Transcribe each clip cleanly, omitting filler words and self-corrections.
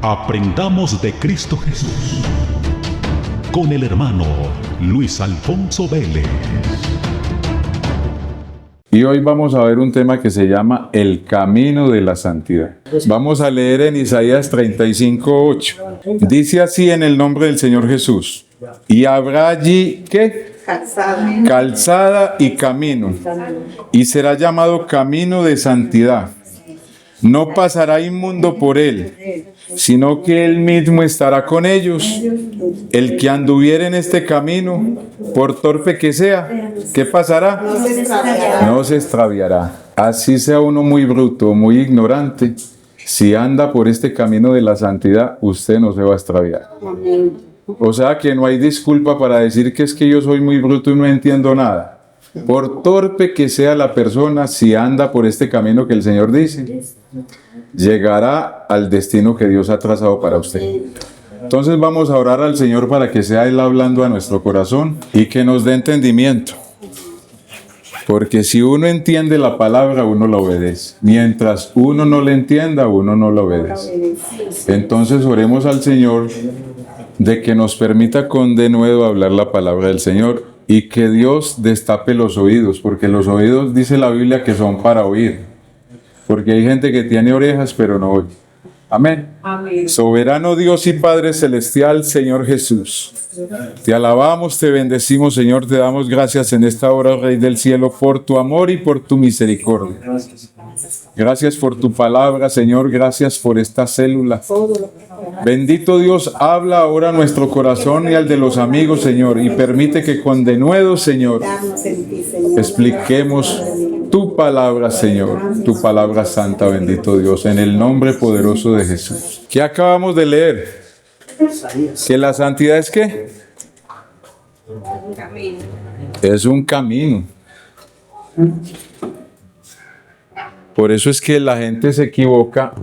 Aprendamos de Cristo Jesús. Con el hermano Luis Alfonso Vélez. Y hoy vamos a ver un tema que se llama el camino de la santidad. Vamos a leer en Isaías 35:8. Dice así en el nombre del Señor Jesús. Y habrá allí, ¿qué? Calzada y camino. Y será llamado camino de santidad. No pasará inmundo por él, sino que él mismo estará con ellos. El que anduviere en este camino, por torpe que sea, ¿qué pasará? No se extraviará. Así sea uno muy bruto, muy ignorante, si anda por este camino de la santidad, usted no se va a extraviar. O sea que no hay disculpa para decir que es que yo soy muy bruto y no entiendo nada. Por torpe que sea la persona, si anda por este camino que el Señor dice, llegará al destino que Dios ha trazado para usted. Entonces vamos a orar al Señor para que sea Él hablando a nuestro corazón y que nos dé entendimiento. Porque si uno entiende la palabra, uno la obedece. Mientras uno no la entienda, uno no la obedece. Entonces oremos al Señor de que nos permita con denuedo hablar la palabra del Señor y que Dios destape los oídos, porque los oídos, dice la Biblia, que son para oír. Porque hay gente que tiene orejas pero no oye. Amén. Amén. Soberano Dios y Padre Celestial, Señor Jesús, te alabamos, te bendecimos, Señor, te damos gracias en esta hora, Rey del cielo, por tu amor y por tu misericordia. Gracias por tu palabra, Señor, gracias por esta célula. Bendito Dios, habla ahora a nuestro corazón y al de los amigos, Señor, y permite que con denuedo, Señor, expliquemos tu palabra, Señor, tu palabra santa, bendito Dios, en el nombre poderoso de Jesús. ¿Qué acabamos de leer? ¿Que la santidad es qué? Es un camino. Por eso es que la gente se equivoca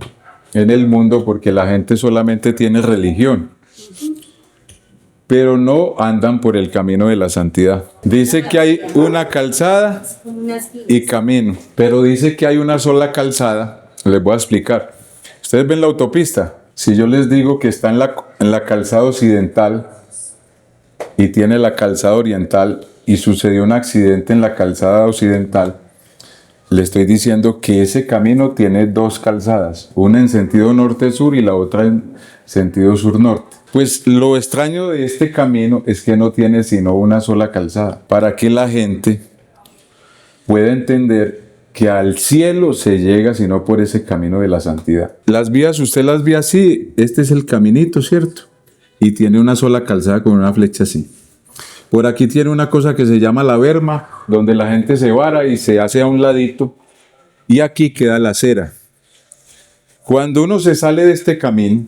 en el mundo, porque la gente solamente tiene religión, pero no andan por el camino de la santidad. Dice que hay una calzada y camino, pero dice que hay una sola calzada. Les voy a explicar. Ustedes ven la autopista. Si yo les digo que está en la calzada occidental y tiene la calzada oriental y sucedió un accidente en la calzada occidental, le estoy diciendo que ese camino tiene dos calzadas, una en sentido norte-sur y la otra en sentido sur-norte. Pues lo extraño de este camino es que no tiene sino una sola calzada, para que la gente pueda entender que al cielo se llega sino por ese camino de la santidad. Las vías, usted las ve así, este es el caminito, ¿cierto? Y tiene una sola calzada con una flecha así. Por aquí tiene una cosa que se llama la berma, donde la gente se vara y se hace a un ladito, y aquí queda la acera. Cuando uno se sale de este camino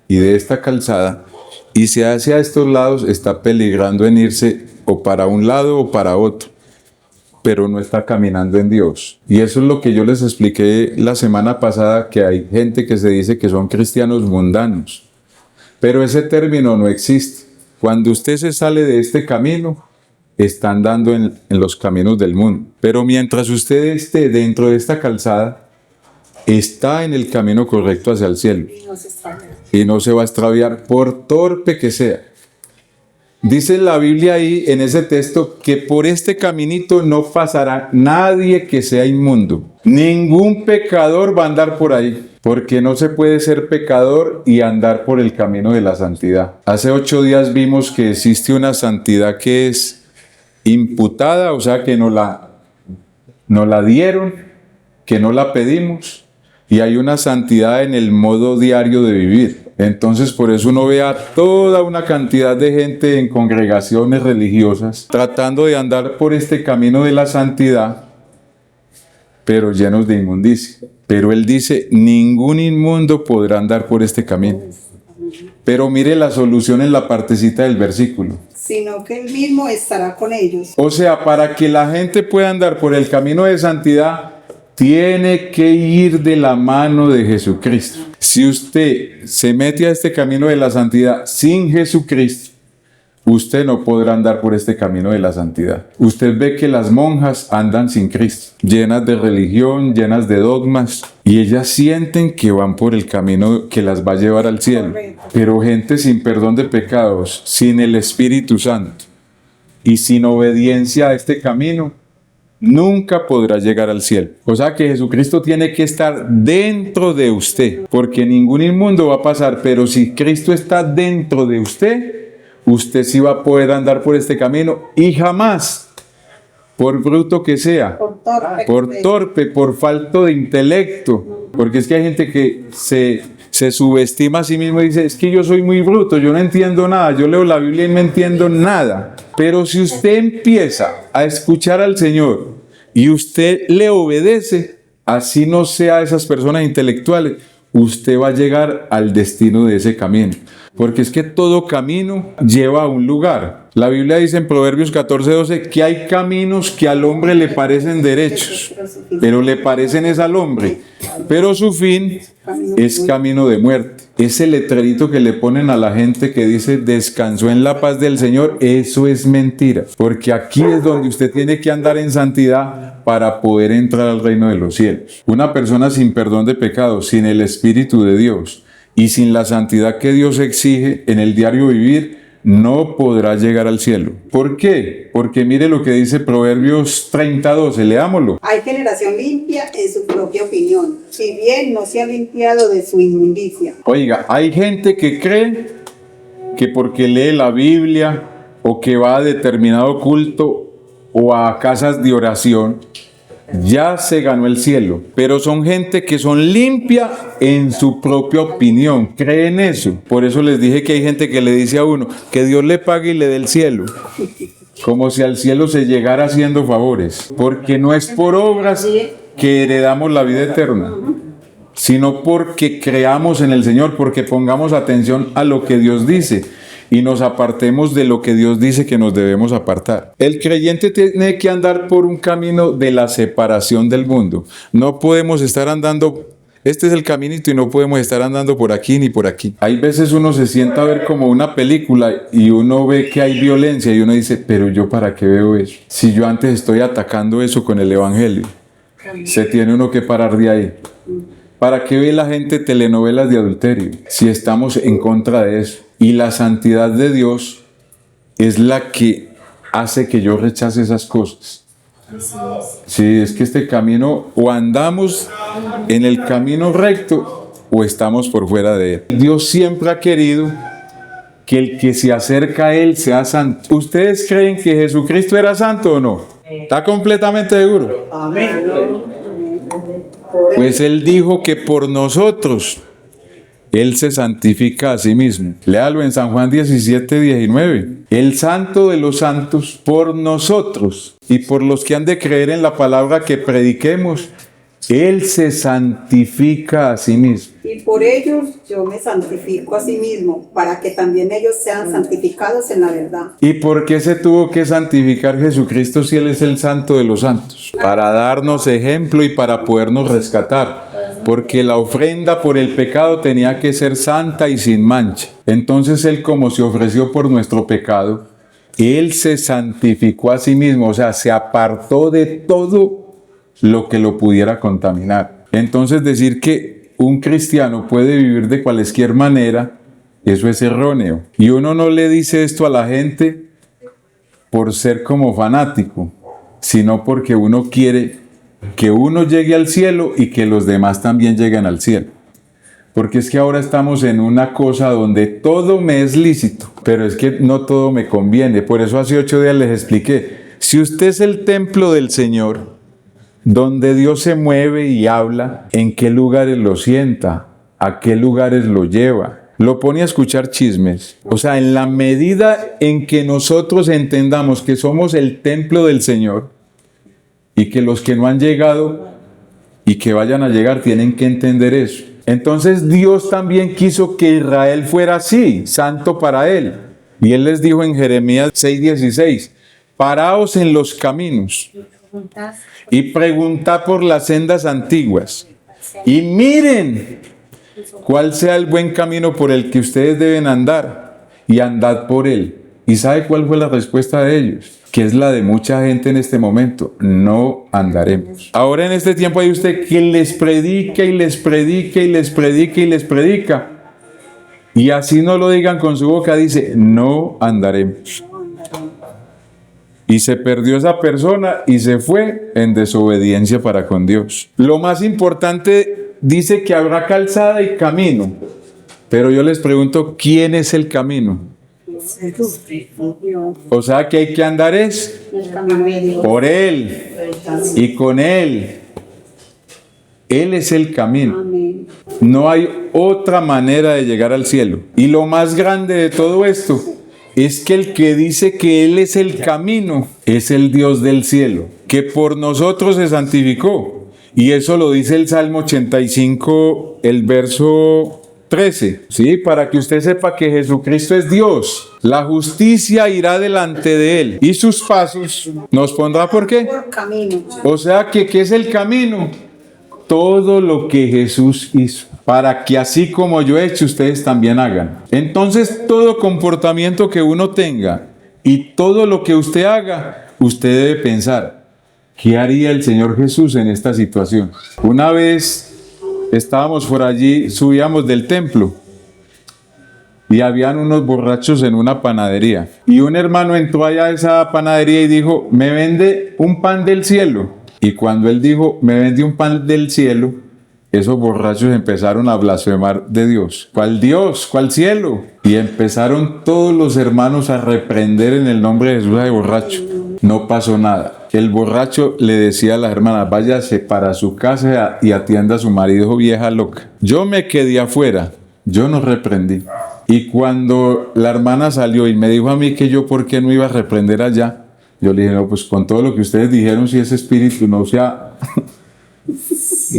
y de esta calzada y se hace a estos lados, está peligrando en irse o para un lado o para otro, pero no está caminando en Dios. Y eso es lo que yo les expliqué la semana pasada, que hay gente que se dice que son cristianos mundanos, pero ese término no existe. Cuando usted se sale de este camino, está andando en los caminos del mundo. Pero mientras usted esté dentro de esta calzada, está en el camino correcto hacia el cielo. Y no se va a extraviar por torpe que sea. Dice la Biblia ahí en ese texto que por este caminito no pasará nadie que sea inmundo. Ningún pecador va a andar por ahí. Porque no se puede ser pecador y andar por el camino de la santidad. Hace 8 días vimos que existe una santidad que es imputada, o sea que nos la dieron, que no la pedimos, y hay una santidad en el modo diario de vivir. Entonces por eso uno ve a toda una cantidad de gente en congregaciones religiosas tratando de andar por este camino de la santidad, pero llenos de inmundicia. Pero él dice, ningún inmundo podrá andar por este camino. Pero mire la solución en la partecita del versículo. Sino que él mismo estará con ellos. O sea, para que la gente pueda andar por el camino de santidad, tiene que ir de la mano de Jesucristo. Si usted se mete a este camino de la santidad sin Jesucristo, usted no podrá andar por este camino de la santidad. Usted ve que las monjas andan sin Cristo, llenas de religión, llenas de dogmas, y ellas sienten que van por el camino que las va a llevar al cielo. Pero gente sin perdón de pecados, sin el Espíritu Santo y sin obediencia a este camino, nunca podrá llegar al cielo. O sea que Jesucristo tiene que estar dentro de usted, porque ningún inmundo va a pasar, pero si Cristo está dentro de usted, usted sí va a poder andar por este camino y jamás, por bruto que sea, por torpe, por falto de intelecto, porque es que hay gente que se subestima a sí mismo y dice, es que yo soy muy bruto, yo no entiendo nada, yo leo la Biblia y no entiendo nada. Pero si usted empieza a escuchar al Señor y usted le obedece, así no sea esas personas intelectuales, usted va a llegar al destino de ese camino. Porque es que todo camino lleva a un lugar. La Biblia dice en Proverbios 14:12 que hay caminos que al hombre le parecen derechos, pero le parecen es al hombre. Pero su fin es camino de muerte. Ese letrerito que le ponen a la gente que dice descansó en la paz del Señor, eso es mentira. Porque aquí es donde usted tiene que andar en santidad para poder entrar al reino de los cielos. Una persona sin perdón de pecados, sin el Espíritu de Dios y sin la santidad que Dios exige en el diario vivir, no podrá llegar al cielo. ¿Por qué? Porque mire lo que dice Proverbios 30:12, leámoslo. Hay generación limpia en su propia opinión, si bien no se ha limpiado de su inmundicia. Oiga, hay gente que cree que porque lee la Biblia o que va a determinado culto o a casas de oración, ya se ganó el cielo, pero son gente que son limpia en su propia opinión, creen eso. Por eso les dije que hay gente que le dice a uno que Dios le pague y le dé el cielo, como si al cielo se llegara haciendo favores, porque no es por obras que heredamos la vida eterna, sino porque creamos en el Señor, porque pongamos atención a lo que Dios dice y nos apartemos de lo que Dios dice que nos debemos apartar. El creyente tiene que andar por un camino de la separación del mundo. No podemos estar andando, este es el caminito y no podemos estar andando por aquí ni por aquí. Hay veces uno se sienta a ver como una película y uno ve que hay violencia y uno dice, pero yo para qué veo eso, si yo antes estoy atacando eso con el evangelio. Se tiene uno que parar de ahí. ¿Para qué ve la gente telenovelas de adulterio si estamos en contra de eso? Y la santidad de Dios es la que hace que yo rechace esas cosas. Sí, es que este camino, o andamos en el camino recto o estamos por fuera de él. Dios siempre ha querido que el que se acerca a él sea santo. ¿Ustedes creen que Jesucristo era santo o no? ¿Está completamente seguro? Amén. Pues él dijo que por nosotros él se santifica a sí mismo. Léalo en San Juan 17:19. El santo de los santos por nosotros y por los que han de creer en la palabra que prediquemos, él se santifica a sí mismo. Y por ellos yo me santifico a sí mismo, para que también ellos sean santificados en la verdad. ¿Y por qué se tuvo que santificar Jesucristo si él es el santo de los santos? Para darnos ejemplo y para podernos rescatar. Porque la ofrenda por el pecado tenía que ser santa y sin mancha. Entonces él, como se ofreció por nuestro pecado, él se santificó a sí mismo, o sea, se apartó de todo lo que lo pudiera contaminar. Entonces decir que un cristiano puede vivir de cualquier manera, eso es erróneo. Y uno no le dice esto a la gente por ser como fanático, sino porque uno quiere que uno llegue al cielo y que los demás también lleguen al cielo. Porque es que ahora estamos en una cosa donde todo me es lícito, pero es que no todo me conviene. Por eso hace 8 días les expliqué, si usted es el templo del Señor, donde Dios se mueve y habla, ¿en qué lugares lo sienta? ¿A qué lugares lo lleva? Lo pone a escuchar chismes. O sea, en la medida en que nosotros entendamos que somos el templo del Señor, y que los que no han llegado y que vayan a llegar tienen que entender eso. Entonces Dios también quiso que Israel fuera así, santo para él. Y él les dijo en Jeremías 6:16, paraos en los caminos y preguntad por las sendas antiguas y miren cuál sea el buen camino por el que ustedes deben andar y andad por él. ¿Y sabe cuál fue la respuesta de ellos? Que es la de mucha gente en este momento: no andaremos. Ahora en este tiempo hay usted que les predica y les predica y les predica y les predica. Y así no lo digan con su boca, dice: no andaremos. Y se perdió esa persona y se fue en desobediencia para con Dios. Lo más importante, dice que habrá calzada y camino. Pero yo les pregunto, ¿quién es el camino? O sea que hay que andar es por Él y con Él. Él es el camino. No hay otra manera de llegar al cielo. Y lo más grande de todo esto es que el que dice que Él es el camino es el Dios del cielo, que por nosotros se santificó. Y eso lo dice el Salmo 85, el verso 13, ¿sí? Para que usted sepa que Jesucristo es Dios. La justicia irá delante de Él y sus pasos nos pondrá ¿por qué? Por camino. O sea que ¿qué es el camino? Todo lo que Jesús hizo, para que así como yo he hecho, ustedes también hagan. Entonces, todo comportamiento que uno tenga y todo lo que usted haga, usted debe pensar: ¿qué haría el Señor Jesús en esta situación? Una vez estábamos por allí, subíamos del templo y habían unos borrachos en una panadería. Y un hermano entró allá a esa panadería y dijo: ¿me vende un pan del cielo? Y cuando él dijo: me vende un pan del cielo, esos borrachos empezaron a blasfemar de Dios. ¿Cuál Dios? ¿Cuál cielo? Y empezaron todos los hermanos a reprender en el nombre de Jesús al borracho. No pasó nada. El borracho le decía a las hermanas: váyase para su casa y atienda a su marido, vieja loca. Yo me quedé afuera, yo no reprendí. Y cuando la hermana salió y me dijo a mí que yo por qué no iba a reprender allá, yo le dije: no, pues con todo lo que ustedes dijeron, si ese espíritu no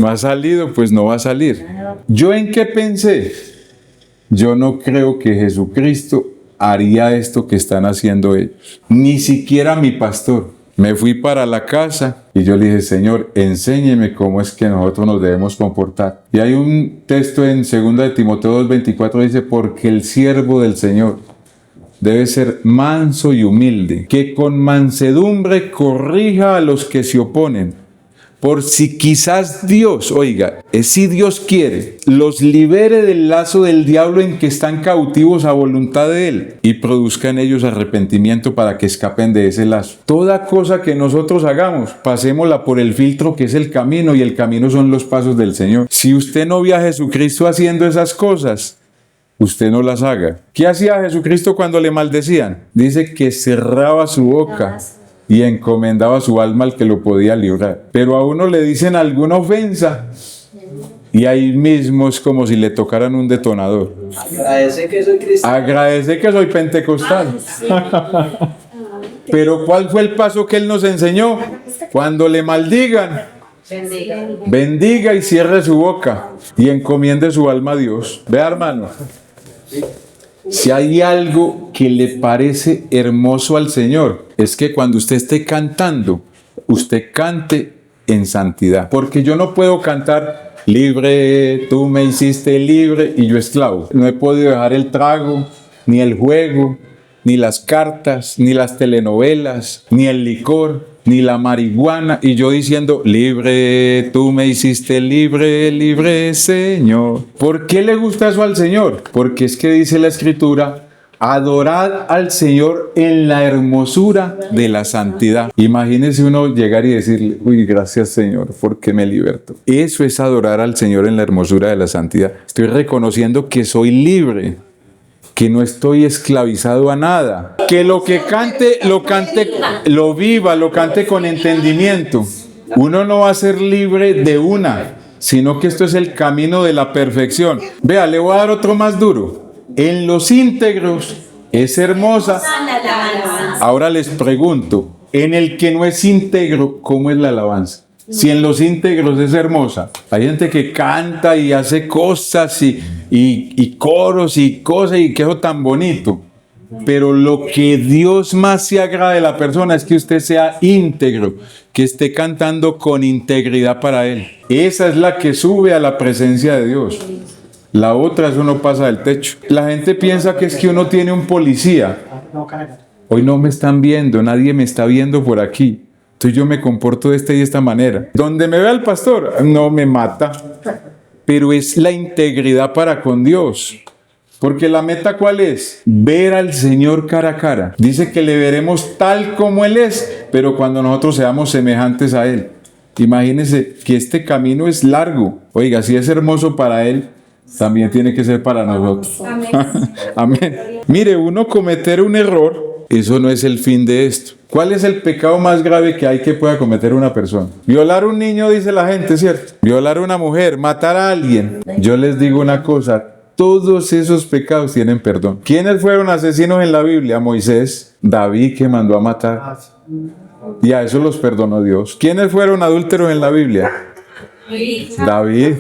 ha salido, pues no va a salir. ¿Yo en qué pensé? Yo no creo que Jesucristo haría esto que están haciendo ellos. Ni siquiera mi pastor. Me fui para la casa y yo le dije: Señor, enséñeme cómo es que nosotros nos debemos comportar. Y hay un texto en 2 de Timoteo 2:24, dice: porque el siervo del Señor debe ser manso y humilde, que con mansedumbre corrija a los que se oponen, por si quizás Dios, oiga, si Dios quiere, los libere del lazo del diablo en que están cautivos a voluntad de Él, y produzca en ellos arrepentimiento para que escapen de ese lazo. Toda cosa que nosotros hagamos, pasémosla por el filtro que es el camino, y el camino son los pasos del Señor. Si usted no ve a Jesucristo haciendo esas cosas, usted no las haga. ¿Qué hacía Jesucristo cuando le maldecían? Dice que cerraba su boca y encomendaba su alma al que lo podía librar. Pero a uno le dicen alguna ofensa y ahí mismo es como si le tocaran un detonador. Agradece que soy cristiano. Agradece que soy pentecostal. Pero ¿cuál fue el paso que Él nos enseñó? Cuando le maldigan, bendiga y cierre su boca y encomiende su alma a Dios. Vea, hermano, si hay algo que le parece hermoso al Señor, es que cuando usted esté cantando, usted cante en santidad. Porque yo no puedo cantar: libre, tú me hiciste libre y yo esclavo. No he podido dejar el trago, ni el juego, ni las cartas, ni las telenovelas, ni el licor, ni la marihuana, y yo diciendo: libre, tú me hiciste libre, libre, Señor. ¿Por qué le gusta eso al Señor? Porque es que dice la Escritura: adorad al Señor en la hermosura de la santidad. Imagínese uno llegar y decirle: uy, gracias Señor, porque me liberto. Eso es adorar al Señor en la hermosura de la santidad. Estoy reconociendo que soy libre, que no estoy esclavizado a nada, que lo que cante, lo viva, lo cante con entendimiento. Uno no va a ser libre de una, sino que esto es el camino de la perfección. Vea, le voy a dar otro más duro. En los íntegros es hermosa. Ahora les pregunto, en el que no es íntegro, ¿cómo es la alabanza? Si en los íntegros es hermosa. Hay gente que canta y hace cosas y coros y cosas y que eso tan bonito. Pero lo que Dios más se agrada de la persona es que usted sea íntegro, que esté cantando con integridad para Él. Esa es la que sube a la presencia de Dios. La otra, eso no pasa del techo. La gente piensa que es que uno tiene un policía Hoy no me están viendo, nadie me está viendo por aquí. Entonces yo me comporto de esta y esta manera. Donde me vea el pastor, no me mata. Pero es la integridad para con Dios. Porque la meta, ¿cuál es? Ver al Señor cara a cara. Dice que le veremos tal como Él es, pero cuando nosotros seamos semejantes a Él. Imagínense que este camino es largo. Oiga, si es hermoso para Él, también tiene que ser para nosotros. Amén. Amén. Mire, uno cometer un error, eso no es el fin de esto. ¿Cuál es el pecado más grave que hay que pueda cometer una persona? Violar a un niño, dice la gente, ¿cierto? Violar a una mujer, matar a alguien. Yo les digo una cosa, todos esos pecados tienen perdón. ¿Quiénes fueron asesinos en la Biblia? Moisés, David, que mandó a matar. Y a eso los perdonó Dios. ¿Quiénes fueron adúlteros en la Biblia? David.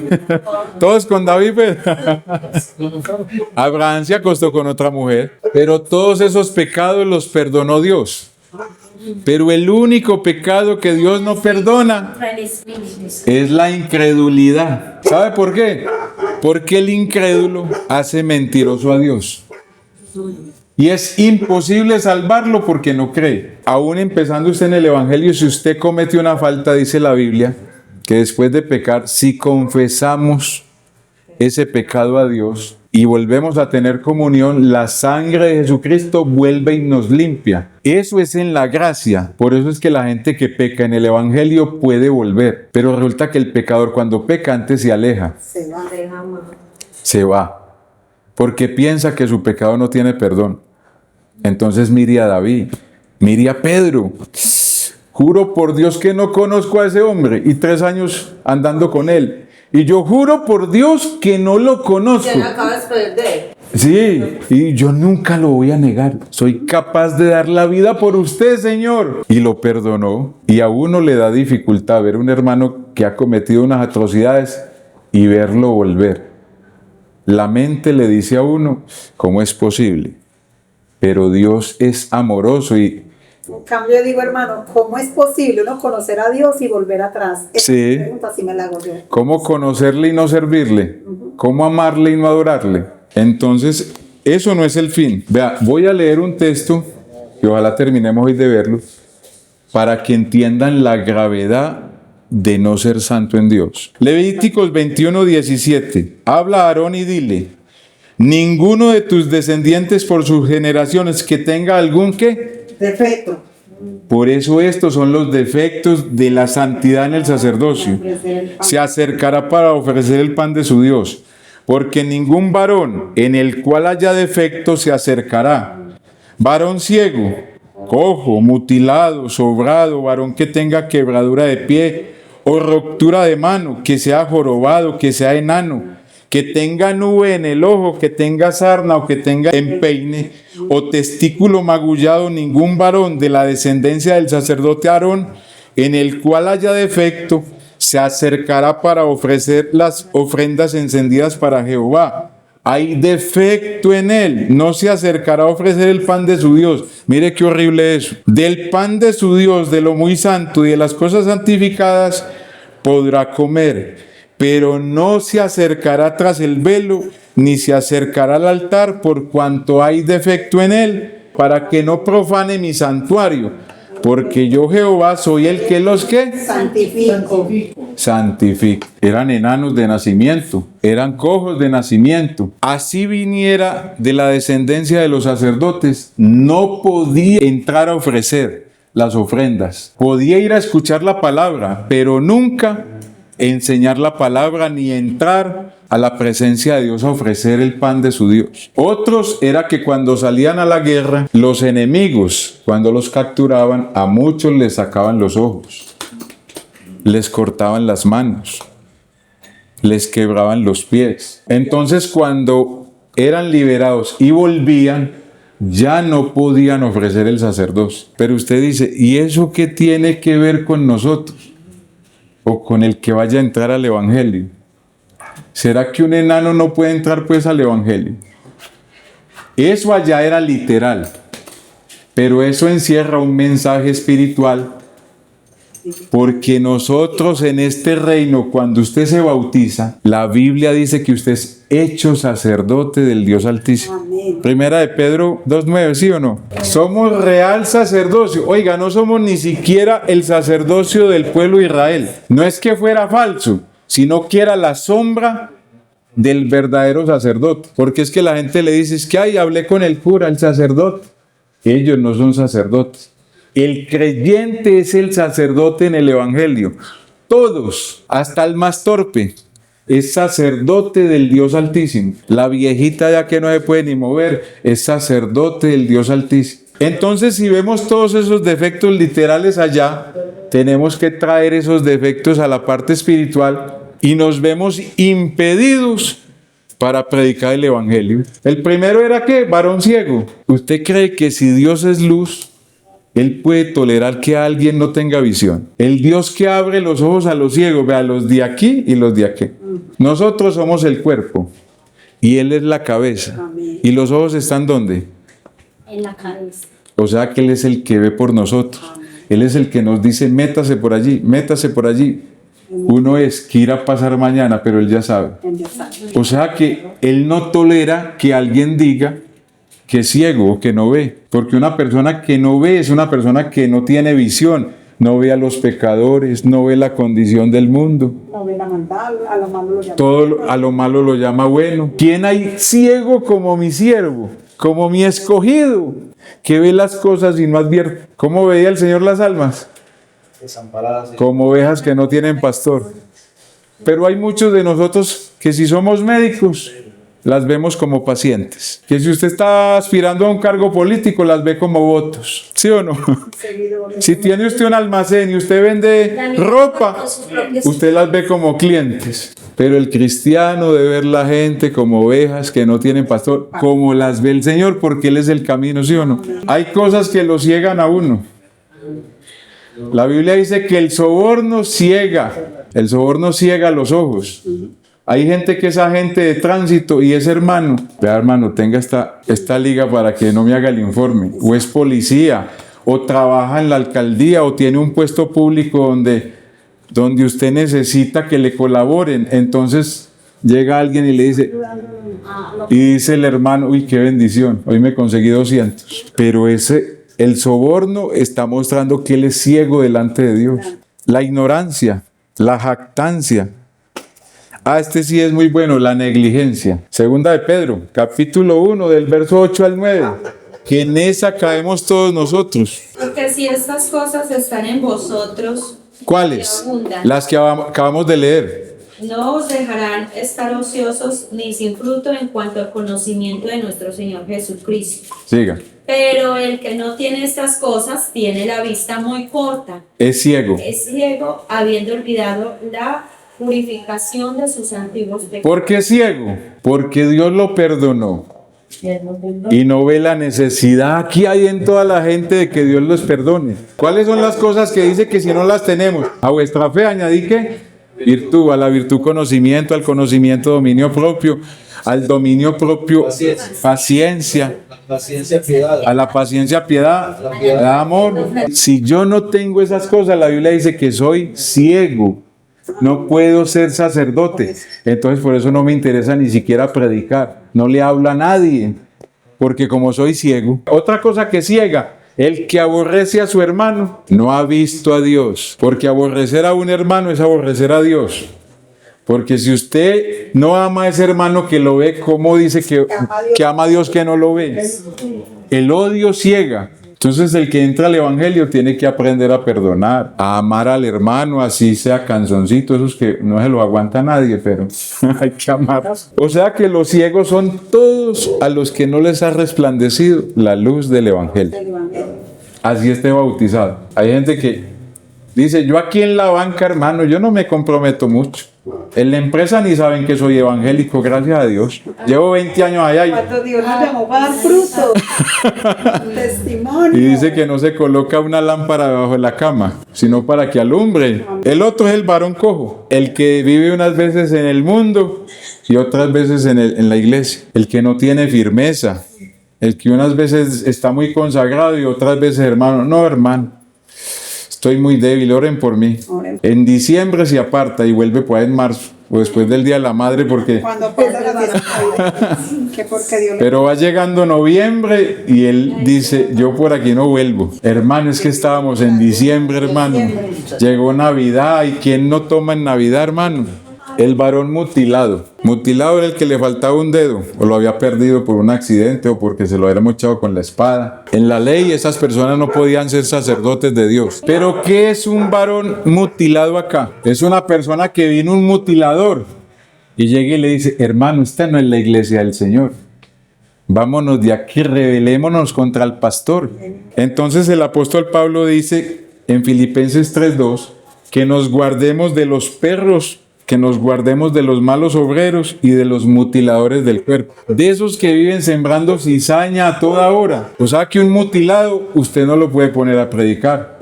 Todos con David. Pues. Abraham se acostó con otra mujer. Pero todos esos pecados los perdonó Dios. Pero el único pecado que Dios no perdona es la incredulidad. ¿Sabe por qué? Porque el incrédulo hace mentiroso a Dios. Y es imposible salvarlo porque no cree. Aún empezando usted en el Evangelio, si usted comete una falta, dice la Biblia, que después de pecar, si confesamos ese pecado a Dios y volvemos a tener comunión, la sangre de Jesucristo vuelve y nos limpia. Eso es en la gracia. Por eso es que la gente que peca en el Evangelio puede volver. Pero resulta que el pecador cuando peca antes se aleja. Se va. Porque piensa que su pecado no tiene perdón. Entonces mire a David, mire a Pedro. Juro por Dios que no conozco a ese hombre y 3 años andando con él. Y yo juro por Dios que no lo conozco. Ya lo acabas de perder. Sí, y yo nunca lo voy a negar. Soy capaz de dar la vida por usted, Señor. Y lo perdonó. Y a uno le da dificultad ver un hermano que ha cometido unas atrocidades y verlo volver. La mente le dice a uno, ¿cómo es posible? Pero Dios es amoroso y... En cambio, digo, hermano, ¿cómo es posible uno conocer a Dios y volver atrás? Esa Sí. pregunta sí me la hago yo. ¿Cómo conocerle y no servirle? ¿Cómo amarle y no adorarle? Entonces, eso no es el fin. Vea, voy a leer un texto, que ojalá terminemos hoy de verlo, para que entiendan la gravedad de no ser santo en Dios. Levíticos 21:17. Habla a Aarón y dile, ninguno de tus descendientes por sus generaciones que tenga algún ¿qué? Defecto. Por eso estos son los defectos de la santidad en el sacerdocio. Se acercará para ofrecer el pan de su Dios, porque ningún varón en el cual haya defecto se acercará. Varón ciego, cojo, mutilado, sobrado, varón que tenga quebradura de pie o ruptura de mano, que sea jorobado, que sea enano, que tenga nube en el ojo, que tenga sarna o que tenga empeine o testículo magullado, ningún varón de la descendencia del sacerdote Aarón, en el cual haya defecto, se acercará para ofrecer las ofrendas encendidas para Jehová. Hay defecto en él, no se acercará a ofrecer el pan de su Dios. Mire qué horrible eso. Del pan de su Dios, de lo muy santo y de las cosas santificadas, podrá comer. Pero no se acercará tras el velo, ni se acercará al altar, por cuanto hay defecto en él, para que no profane mi santuario. Porque yo, Jehová, soy el que los que santifico. Eran enanos de nacimiento, eran cojos de nacimiento. Así viniera de la descendencia de los sacerdotes, no podía entrar a ofrecer las ofrendas. Podía ir a escuchar la palabra, pero nunca enseñar la palabra ni entrar a la presencia de Dios a ofrecer el pan de su Dios. Otros era que cuando salían a la guerra, los enemigos, cuando los capturaban, a muchos les sacaban los ojos, les cortaban las manos, les quebraban los pies. Entonces, cuando eran liberados y volvían, ya no podían ofrecer el sacerdocio. Pero usted dice, ¿y eso qué tiene que ver con nosotros? O con el que vaya a entrar al Evangelio. ¿Será que un enano no puede entrar pues al Evangelio? Eso allá era literal, pero eso encierra un mensaje espiritual, porque nosotros en este reino, cuando usted se bautiza, la Biblia dice que usted es hecho sacerdote del Dios Altísimo. Amén. Amén. Primera de Pedro 2:9, ¿sí o no? Somos real sacerdocio. Oiga, no somos ni siquiera el sacerdocio del pueblo de Israel. No es que fuera falso, sino que era la sombra del verdadero sacerdote. Porque es que la gente le dice, es que ay, hablé con el cura, el sacerdote. Ellos no son sacerdotes. El creyente es el sacerdote en el Evangelio. Todos, hasta el más torpe, es sacerdote del Dios Altísimo. La viejita ya que no se puede ni mover, es sacerdote del Dios Altísimo. Entonces, si vemos todos esos defectos literales allá, tenemos que traer esos defectos a la parte espiritual y nos vemos impedidos para predicar el Evangelio. El primero era ¿qué? Varón ciego. ¿Usted cree que si Dios es luz, Él puede tolerar que alguien no tenga visión? El Dios que abre los ojos a los ciegos, vea, los de aquí y los de aquí. Nosotros somos el cuerpo y Él es la cabeza. Amén. ¿Y los ojos están dónde? En la cabeza. O sea que Él es el que ve por nosotros. Él es el que nos dice, métase por allí, métase por allí. Uno es que irá a pasar mañana, pero Él ya sabe. En Dios santo. O sea que Él no tolera que alguien diga que es ciego o que no ve. Porque una persona que no ve es una persona que no tiene visión. No ve a los pecadores, no ve la condición del mundo. No ve la maldad, a lo malo lo llama. Todo a lo malo lo llama bueno. ¿Quién hay ciego como mi siervo? Como mi escogido, que ve las cosas y no advierte. ¿Cómo veía el Señor las almas? Desamparadas. Como ovejas que no tienen pastor. Pero hay muchos de nosotros que si somos médicos, las vemos como pacientes. Que si usted está aspirando a un cargo político, las ve como votos. ¿Sí o no? Seguidores. Si tiene usted un almacén y usted vende ropa, usted las ve como clientes. Pero el cristiano debe ver la gente como ovejas que no tienen pastor, como las ve el Señor, porque Él es el camino, ¿sí o no? Hay cosas que lo ciegan a uno. La Biblia dice que el soborno ciega los ojos. Hay gente que es agente de tránsito y es hermano. Vea, hermano, tenga esta liga para que no me haga el informe. O es policía, o trabaja en la alcaldía, o tiene un puesto público donde usted necesita que le colaboren. Entonces llega alguien y le dice, y dice el hermano, uy, qué bendición, hoy me conseguí 200. Pero el soborno está mostrando que él es ciego delante de Dios. La ignorancia, la jactancia. Este sí es muy bueno, la negligencia. Segunda de Pedro, capítulo 1, del verso 8 al 9. Que en esa caemos todos nosotros. Porque si estas cosas están en vosotros, ¿Cuáles? que abundan, Las que acabamos de leer. no os dejarán estar ociosos ni sin fruto en cuanto al conocimiento de nuestro Señor Jesucristo. Siga. Pero el que no tiene estas cosas tiene la vista muy corta, Es ciego. es ciego, habiendo olvidado la purificación de sus antiguos pecados. ¿Por qué es ciego? Porque Dios lo perdonó y no ve la necesidad que hay en toda la gente de que Dios los perdone. ¿Cuáles son las cosas que dice que si no las tenemos? A vuestra fe añadí que virtud, a la virtud conocimiento, al conocimiento dominio propio, al dominio propio paciencia, Paciencia, piedad. a la paciencia piedad, amor. Si yo no tengo esas cosas, la Biblia dice que soy ciego. No puedo ser sacerdote. Entonces por eso no me interesa ni siquiera predicar. No le hablo a nadie. Porque como soy ciego. Otra cosa que ciega. El que aborrece a su hermano no ha visto a Dios. Porque aborrecer a un hermano es aborrecer a Dios. Porque si usted no ama a ese hermano que lo ve, ¿cómo dice que ama a Dios que no lo ve? El odio ciega. Entonces el que entra al evangelio tiene que aprender a perdonar, a amar al hermano, así sea canzoncito, esos que no se lo aguanta nadie, pero hay que amar. O sea que los ciegos son todos a los que no les ha resplandecido la luz del evangelio. Del Evangelio. Así esté bautizado. Hay gente que dice, yo aquí en la banca, hermano, yo no me comprometo mucho. En la empresa ni saben que soy evangélico, gracias a Dios. Llevo 20 años allá Cuando Dios nos llamó para dar fruto. Testimonio. y dice que no se coloca una lámpara debajo de la cama, sino para que alumbre. El otro es el varón cojo, el que vive unas veces en el mundo y otras veces en la iglesia. El que no tiene firmeza, el que unas veces está muy consagrado y otras veces, hermano, no, hermano. Estoy muy débil, oren por mí. Oren. En diciembre se aparta y vuelve por ahí en marzo. o después del Día de la Madre, porque... Cuando pasa la fiesta de Navidad, que porque Dios le... Pero va llegando noviembre y él dice, yo por aquí no vuelvo. Hermano, es que estábamos en diciembre, hermano. Llegó Navidad, ¿y quién no toma en Navidad, hermano? El varón mutilado. Mutilado era el que le faltaba un dedo, o lo había perdido por un accidente, o porque se lo había mochado con la espada. En la ley esas personas no podían ser sacerdotes de Dios. Pero ¿qué es un varón mutilado acá? Es una persona que vino un mutilador y llega y le dice, hermano, esta no es la iglesia del Señor. Vámonos de aquí, rebelémonos contra el pastor. Entonces el apóstol Pablo dice en Filipenses 3:2 que nos guardemos de los perros, que nos guardemos de los malos obreros y de los mutiladores del cuerpo. De esos que viven sembrando cizaña a toda hora. O sea que un mutilado usted no lo puede poner a predicar.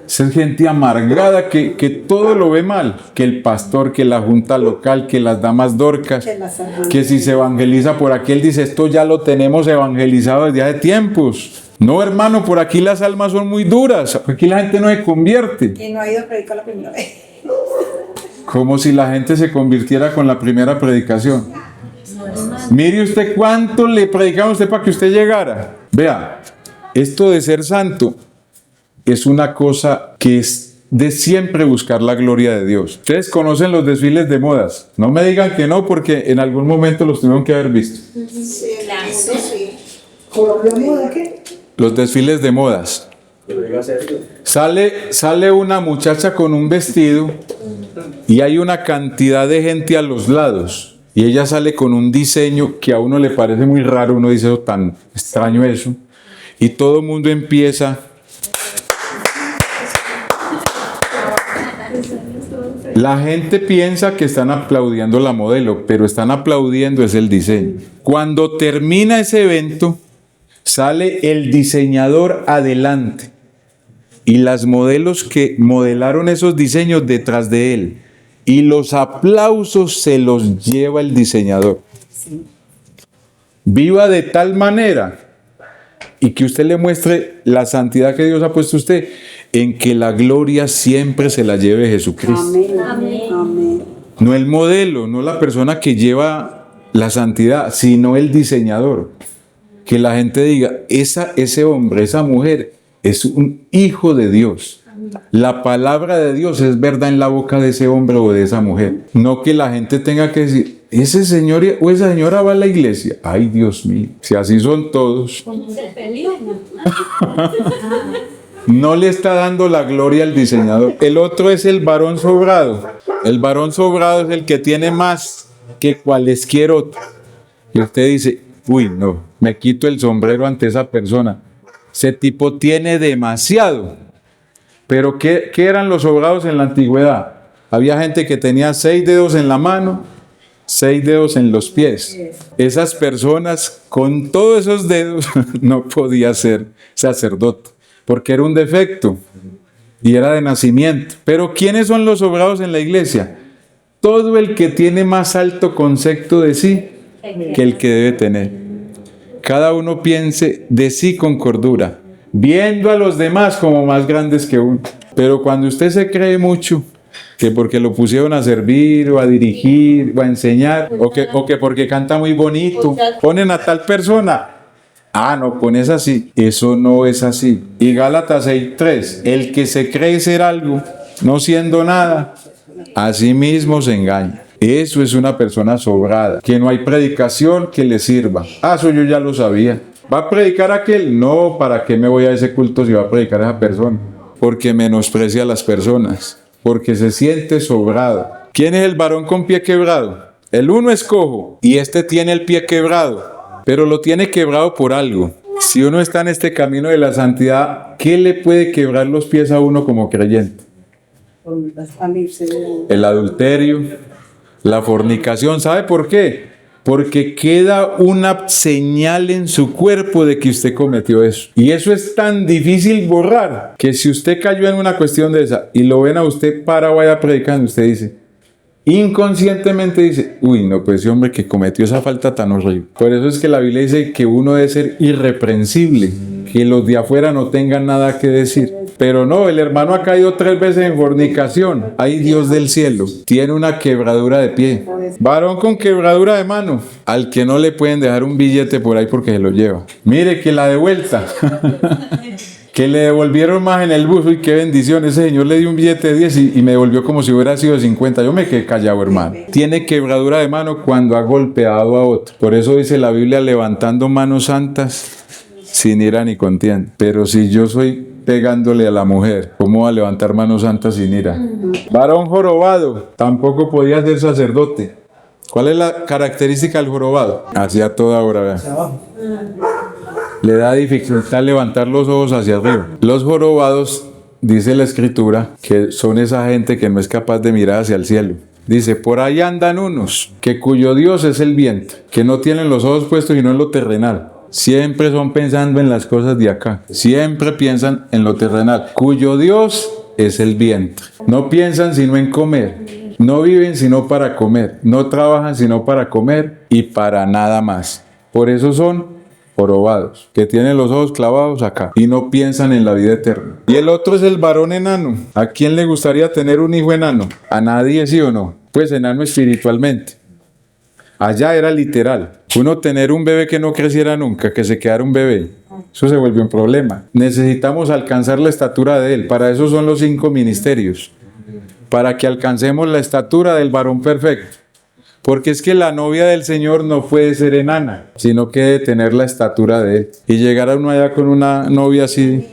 Esa gente amargada que todo lo ve mal. Que el pastor, que la junta local, que las damas dorcas. Que si se evangeliza por aquí, él dice, esto ya lo tenemos evangelizado desde hace tiempos. No, hermano, por aquí las almas son muy duras. Aquí la gente no se convierte. Y no ha ido a predicar la primera vez. Como si la gente se convirtiera con la primera predicación. Mire usted cuánto le predicaba a usted para que usted llegara. Vea, esto de ser santo es una cosa que es de siempre buscar la gloria de Dios. Ustedes conocen los desfiles de modas. No me digan que no, porque en algún momento los tuvieron que haber visto. Sí, eso sí. ¿Colombia moda qué? Los desfiles de modas. Sale una muchacha con un vestido y hay una cantidad de gente a los lados y ella sale con un diseño que a uno le parece muy raro, uno dice, "Oh, tan extraño eso", y todo el mundo empieza. La gente piensa que están aplaudiendo la modelo, pero están aplaudiendo es el diseño. Cuando termina ese evento, sale el diseñador adelante y las modelos que modelaron esos diseños detrás de él. Y los aplausos se los lleva el diseñador. Viva de tal manera y que usted le muestre la santidad que Dios ha puesto a usted, en que la gloria siempre se la lleve Jesucristo. Amén. Amén. No el modelo, no la persona que lleva la santidad, sino el diseñador. Que la gente diga, ese hombre, esa mujer, es un hijo de Dios. La palabra de Dios es verdad en la boca de ese hombre o de esa mujer. No que la gente tenga que decir, ese señor o esa señora va a la iglesia. Ay, Dios mío, si así son todos. No le está dando la gloria al diseñador. El otro es el varón sobrado. El varón sobrado es el que tiene más que cualesquier otro. Y usted dice, uy, no, me quito el sombrero ante esa persona. Ese tipo tiene demasiado. Pero ¿qué eran los sobrados en la antigüedad? Había gente que tenía 6 dedos en la mano, 6 dedos en los pies. Esas personas con todos esos dedos no podía ser sacerdote, porque era un defecto y era de nacimiento. Pero ¿quiénes son los sobrados en la iglesia? Todo el que tiene más alto concepto de sí que el que debe tener. Cada uno piense de sí con cordura, viendo a los demás como más grandes que uno. Pero cuando usted se cree mucho, que porque lo pusieron a servir o a dirigir o a enseñar, o que porque canta muy bonito, ponen a tal persona. Ah, no, pones así. Eso no es así. Y Gálatas 6:3, el que se cree ser algo, no siendo nada, a sí mismo se engaña. Eso es una persona sobrada, que no hay predicación que le sirva. Ah, eso yo ya lo sabía. ¿Va a predicar aquel? No, ¿para qué me voy a ese culto si va a predicar a esa persona? Porque menosprecia a las personas, porque se siente sobrado. ¿Quién es el varón con pie quebrado? El uno es cojo y este tiene el pie quebrado, pero lo tiene quebrado por algo. Si uno está en este camino de la santidad, ¿qué le puede quebrar los pies a uno como creyente? El adulterio, la fornicación. ¿Sabe por qué? Porque queda una señal en su cuerpo de que usted cometió eso. Y eso es tan difícil borrar, que si usted cayó en una cuestión de esa y lo ven a usted para vaya predicando, usted dice, inconscientemente dice, uy, no, pues ese hombre que cometió esa falta tan horrible. Por eso es que la Biblia dice que uno debe ser irreprensible, que los de afuera no tengan nada que decir. Pero no, el hermano ha caído 3 veces en fornicación. Ay, Dios del cielo, tiene una quebradura de pie. Varón con quebradura de mano, al que no le pueden dejar un billete por ahí porque se lo lleva. Mire que la de vuelta. Que le devolvieron más en el bus. Uy, qué bendición. Ese señor le dio un billete de 10 y me devolvió como si hubiera sido de 50. Yo me quedé callado, hermano. Tiene quebradura de mano cuando ha golpeado a otro. Por eso dice la Biblia, levantando manos santas sin ira ni contienda. Pero si yo soy pegándole a la mujer, ¿cómo va a levantar manos santas sin ira? Varón jorobado, tampoco podía ser sacerdote. ¿Cuál es la característica del jorobado? Hacia toda hora, vean. Le da dificultad levantar los ojos hacia arriba. Los jorobados, dice la Escritura, que son esa gente que no es capaz de mirar hacia el cielo. Dice, por ahí andan unos, que cuyo Dios es el viento, que no tienen los ojos puestos sino en lo terrenal. Siempre son pensando en las cosas de acá. Siempre piensan en lo terrenal. Cuyo Dios es el viento. No piensan sino en comer. No viven sino para comer. No trabajan sino para comer y para nada más. Por eso son jorobados, que tienen los ojos clavados acá y no piensan en la vida eterna. Y el otro es el varón enano. ¿A quién le gustaría tener un hijo enano? ¿A nadie, sí o no? Pues enano espiritualmente. Allá era literal. Uno tener un bebé que no creciera nunca, que se quedara un bebé. Eso se volvió un problema. Necesitamos alcanzar la estatura de él. Para eso son los 5 ministerios. Para que alcancemos la estatura del varón perfecto. Porque es que la novia del Señor no puede ser enana, sino que debe tener la estatura de él. Y llegar a uno allá con una novia así,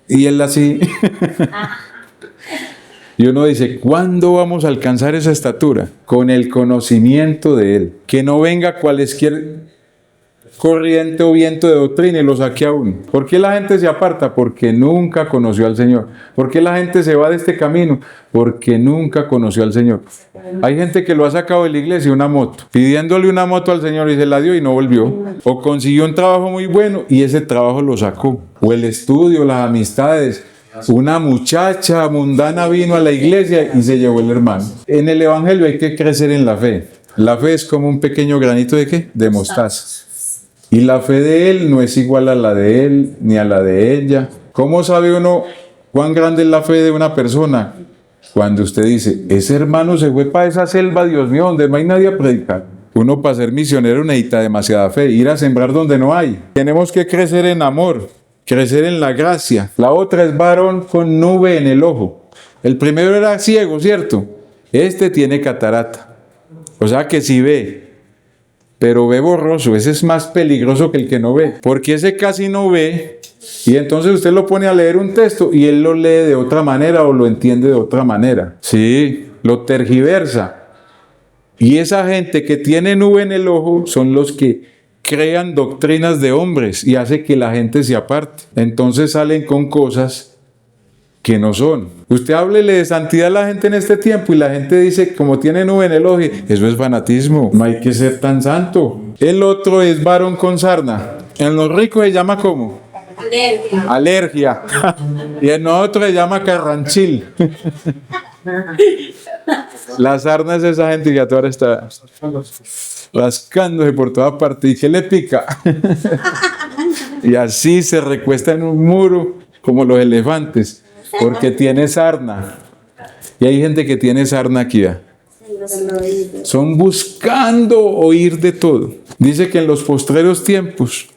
y él así. Y uno dice, ¿cuándo vamos a alcanzar esa estatura? Con el conocimiento de él. Que no venga cualquier corriente o viento de doctrina y lo saque a uno. ¿Por qué la gente se aparta? Porque nunca conoció al Señor. ¿Por qué la gente se va de este camino? Porque nunca conoció al Señor. Hay gente que lo ha sacado de la iglesia, una moto, pidiéndole una moto al Señor y se la dio y no volvió. O consiguió un trabajo muy bueno y ese trabajo lo sacó. O el estudio, las amistades. Una muchacha mundana vino a la iglesia y se llevó el hermano. En el evangelio hay que crecer en la fe. La fe es como un pequeño granito de ¿qué? De mostaza. Y la fe de él no es igual a la de él ni a la de ella. ¿Cómo sabe uno cuán grande es la fe de una persona? Cuando usted dice, ese hermano se fue para esa selva, Dios mío, donde no hay nadie a predicar. Uno para ser misionero necesita demasiada fe, ir a sembrar donde no hay. Tenemos que crecer en amor, crecer en la gracia. La otra es varón con nube en el ojo. El primero era ciego, ¿cierto? Este tiene catarata. O sea que sí ve, pero ve borroso. Ese es más peligroso que el que no ve, porque ese casi no ve. Y entonces usted lo pone a leer un texto y él lo lee de otra manera o lo entiende de otra manera. Sí, lo tergiversa. Y esa gente que tiene nube en el ojo son los que crean doctrinas de hombres y hace que la gente se aparte. Entonces salen con cosas que no son. Usted háblele de santidad a la gente en este tiempo y la gente dice, como tiene nube en el ojo, eso es fanatismo, no hay que ser tan santo. El otro es varón con sarna. En los ricos se llama ¿cómo? Alergia. Y en otro se llama carranchil. La sarna es esa gente que a toda hora está rascándose por toda parte. ¿Y qué le pica? Y así se recuesta en un muro como los elefantes, porque tiene sarna. Y hay gente que tiene sarna aquí. Son buscando oír de todo. Dice que en los postreros tiempos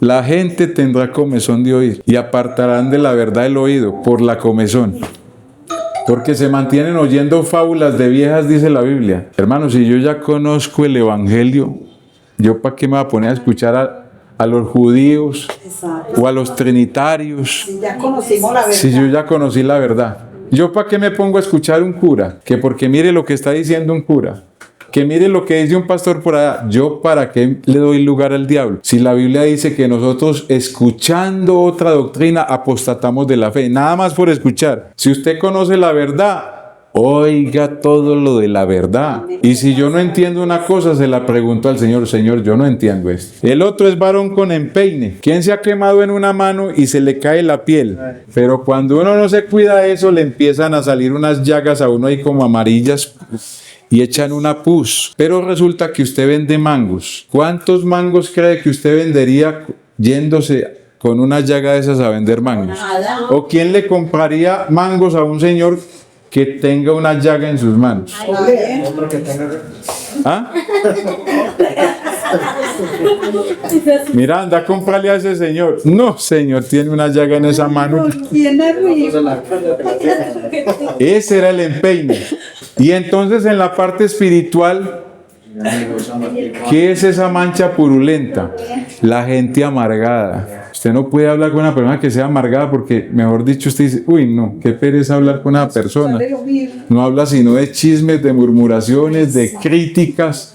la gente tendrá comezón de oír y apartarán de la verdad el oído por la comezón. Porque se mantienen oyendo fábulas de viejas, dice la Biblia. Hermanos, si yo ya conozco el Evangelio, ¿yo para qué me voy a poner a escuchar a los judíos? Exacto. O a los trinitarios? Si ya conocimos la verdad. Si yo ya conocí la verdad. ¿Yo para qué me pongo a escuchar un cura? Que porque mire lo que está diciendo un cura. Que mire lo que dice un pastor por allá. ¿Yo para qué le doy lugar al diablo? Si la Biblia dice que nosotros escuchando otra doctrina apostatamos de la fe. Nada más por escuchar. Si usted conoce la verdad, oiga todo lo de la verdad. Y si yo no entiendo una cosa, se la pregunto al Señor. Señor, yo no entiendo esto. El otro es varón con empeine. ¿Quién se ha quemado en una mano y se le cae la piel? Pero cuando uno no se cuida de eso, le empiezan a salir unas llagas a uno ahí como amarillas y echan una pus. Pero resulta que usted vende mangos. ¿Cuántos mangos cree que usted vendería yéndose con una llaga de esas a vender mangos? ¿O quién le compraría mangos a un señor que tenga una llaga en sus manos? Otro que tenga. ¿Ah? Mira, anda a comprarle a ese señor. No, señor, tiene una llaga en esa mano. ¿Quién arriba? Ese era el empeine. Y entonces en la parte espiritual, ¿qué es esa mancha purulenta? La gente amargada. Usted no puede hablar con una persona que sea amargada porque, mejor dicho, usted dice, uy, no, qué pereza hablar con una persona. No habla sino de chismes, de murmuraciones, de críticas.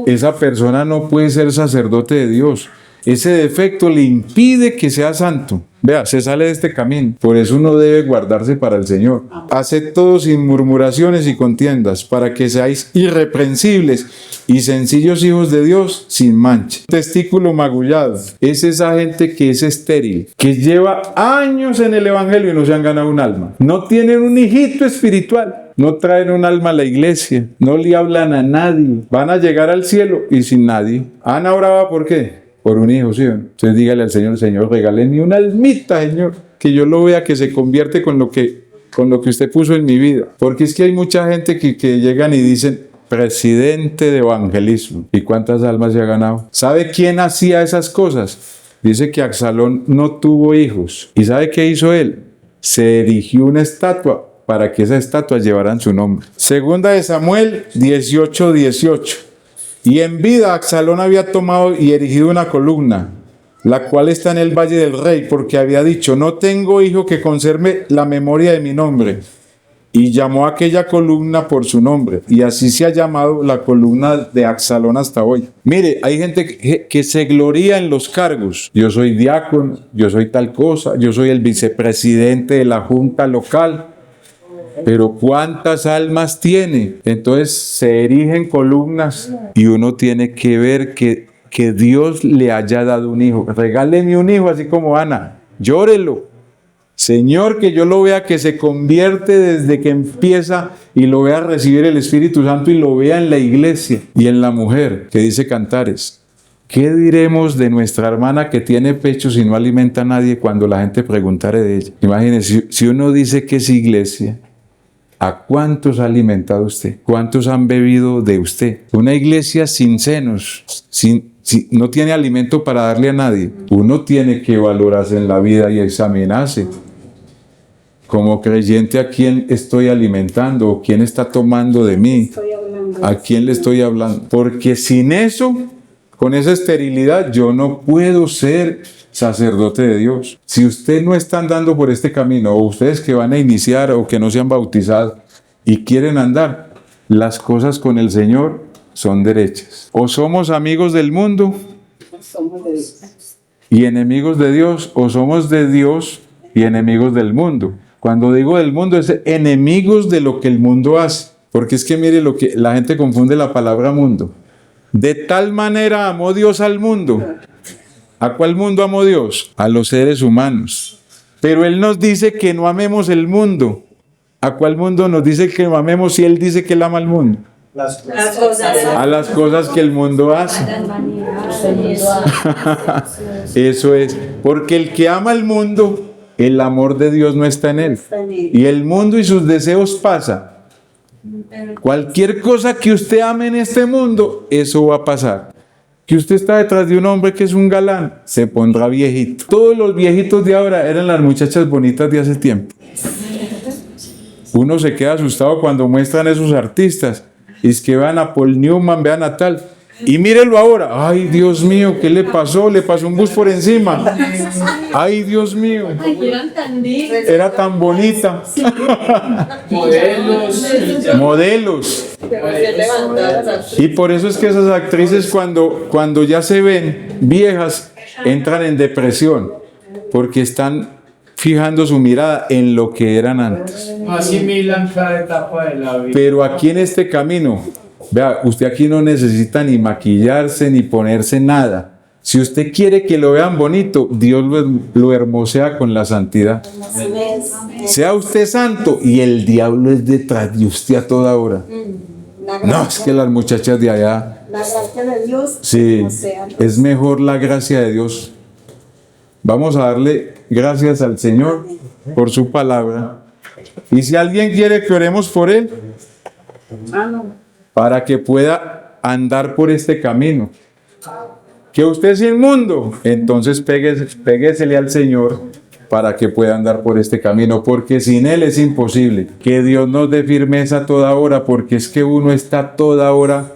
Esa persona no puede ser sacerdote de Dios. Ese defecto le impide que sea santo. Vea, se sale de este camino. Por eso uno debe guardarse para el Señor. Haced todo sin murmuraciones y contiendas, para que seáis irreprensibles y sencillos hijos de Dios sin mancha. Testículo magullado es esa gente que es estéril, que lleva años en el Evangelio y no se han ganado un alma. No tienen un hijito espiritual. No traen un alma a la iglesia. No le hablan a nadie. Van a llegar al cielo y sin nadie. Ana oraba, ¿por qué? Por un hijo, ¿sí? Entonces dígale al Señor, Señor, regáleme una almita, Señor, que yo lo vea que se convierte con lo que usted puso en mi vida. Porque es que hay mucha gente que llegan y dicen, presidente de evangelismo. ¿Y cuántas almas se ha ganado? ¿Sabe quién hacía esas cosas? Dice que Absalón no tuvo hijos. ¿Y sabe qué hizo él? Se erigió una estatua para que esa estatua llevaran su nombre. Segunda de Samuel 18:18. Y en vida Absalón había tomado y erigido una columna, la cual está en el valle del rey, porque había dicho, no tengo hijo que conserve la memoria de mi nombre. Y llamó a aquella columna por su nombre, y así se ha llamado la columna de Absalón hasta hoy. Mire, hay gente que se gloría en los cargos. Yo soy diácono, yo soy tal cosa, yo soy el vicepresidente de la junta local. Pero ¿cuántas almas tiene? Entonces se erigen columnas y uno tiene que ver que Dios le haya dado un hijo. Regáleme un hijo, así como Ana, llórelo. Señor, que yo lo vea que se convierte desde que empieza y lo vea recibir el Espíritu Santo y lo vea en la iglesia y en la mujer que dice Cantares. ¿Qué diremos de nuestra hermana que tiene pechos y no alimenta a nadie cuando la gente preguntare de ella? Imagínense, si uno dice que es iglesia, ¿a cuántos ha alimentado usted? ¿Cuántos han bebido de usted? Una iglesia sin senos, no tiene alimento para darle a nadie. Uno tiene que valorarse en la vida y examinarse. Como creyente, ¿a quién estoy alimentando? ¿O quién está tomando de mí? ¿A quién le estoy hablando? Porque sin eso, con esa esterilidad, yo no puedo ser sacerdote de Dios. Si usted no está andando por este camino, o ustedes que van a iniciar o que no se han bautizado y quieren andar, las cosas con el Señor son derechas. O somos amigos del mundo y enemigos de Dios, o somos de Dios y enemigos del mundo. Cuando digo del mundo, es enemigos de lo que el mundo hace. Porque es que mire lo que la gente confunde la palabra mundo. De tal manera amó Dios al mundo. ¿A cuál mundo amó Dios? A los seres humanos. Pero Él nos dice que no amemos el mundo. ¿A cuál mundo nos dice que no amemos si Él dice que Él ama al mundo? A las cosas que el mundo hace. Eso es. Porque el que ama al mundo, el amor de Dios no está en él. Y el mundo y sus deseos pasan. Cualquier cosa que usted ame en este mundo, eso va a pasar. Que usted está detrás de un hombre que es un galán, se pondrá viejito. Todos los viejitos de ahora eran las muchachas bonitas de hace tiempo. Uno se queda asustado cuando muestran esos artistas. Y es que vean a Paul Newman, vean a tal. Y mírenlo ahora. Ay, Dios mío, ¿qué le pasó? Le pasó un bus por encima. Ay, Dios mío. Era tan bonita. Modelos. Y por eso es que esas actrices cuando ya se ven viejas, entran en depresión. Porque están fijando su mirada en lo que eran antes. Asimilan cada etapa de la vida. Pero aquí en este camino, vea, usted aquí no necesita ni maquillarse ni ponerse nada. Si usted quiere que lo vean bonito, Dios lo hermosea con la santidad. Sea usted santo y el diablo es detrás de usted a toda hora. No, es que las muchachas de allá. La gracia de Dios. Sí, es mejor la gracia de Dios. Vamos a darle gracias al Señor por su palabra. Y si alguien quiere que oremos por él, para que pueda andar por este camino. Que usted es inmundo, entonces péguesele al Señor para que pueda andar por este camino, porque sin Él es imposible. Que Dios nos dé firmeza a toda hora, porque es que uno está toda hora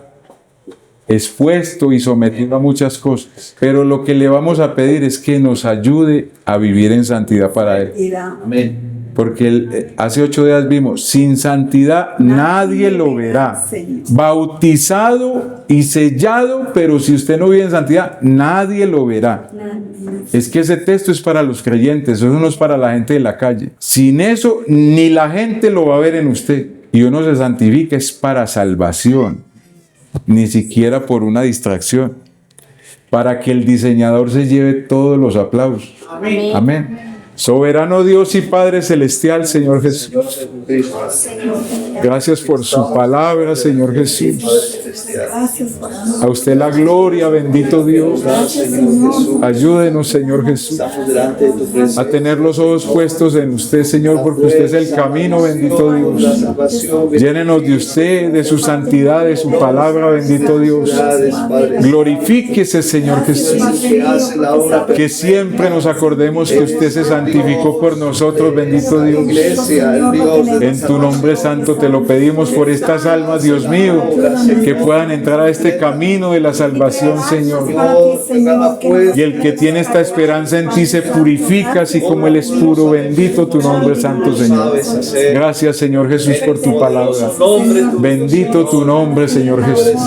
expuesto y sometido a muchas cosas. Pero lo que le vamos a pedir es que nos ayude a vivir en santidad para Él. Amén. Porque hace 8 días vimos, sin santidad nadie lo verá. Bautizado y sellado, pero si usted no vive en santidad, nadie lo verá. Es que ese texto es para los creyentes, eso no es para la gente de la calle. Sin eso, ni la gente lo va a ver en usted. Y uno se santifica, es para salvación, ni siquiera por una distracción. Para que el diseñador se lleve todos los aplausos. Amén. Amén. Soberano Dios y Padre Celestial, Señor Jesús. Gracias por su palabra, Señor Jesús. A usted la gloria, bendito Dios. Ayúdenos, Señor Jesús, a tener los ojos puestos en usted, Señor, porque usted es el camino, bendito Dios. Llénenos de usted, de su santidad, de su palabra, bendito Dios. Glorifíquese, Señor Jesús. Que siempre nos acordemos que usted se santificó por nosotros, bendito Dios. En tu nombre santo te lo pedimos por estas almas, Dios mío, que puedan entrar a este camino de la salvación, Señor. Y el que tiene esta esperanza en ti se purifica así como Él es puro. Bendito tu nombre santo, Señor. Gracias, Señor Jesús, por tu palabra. Bendito tu nombre, Señor Jesús.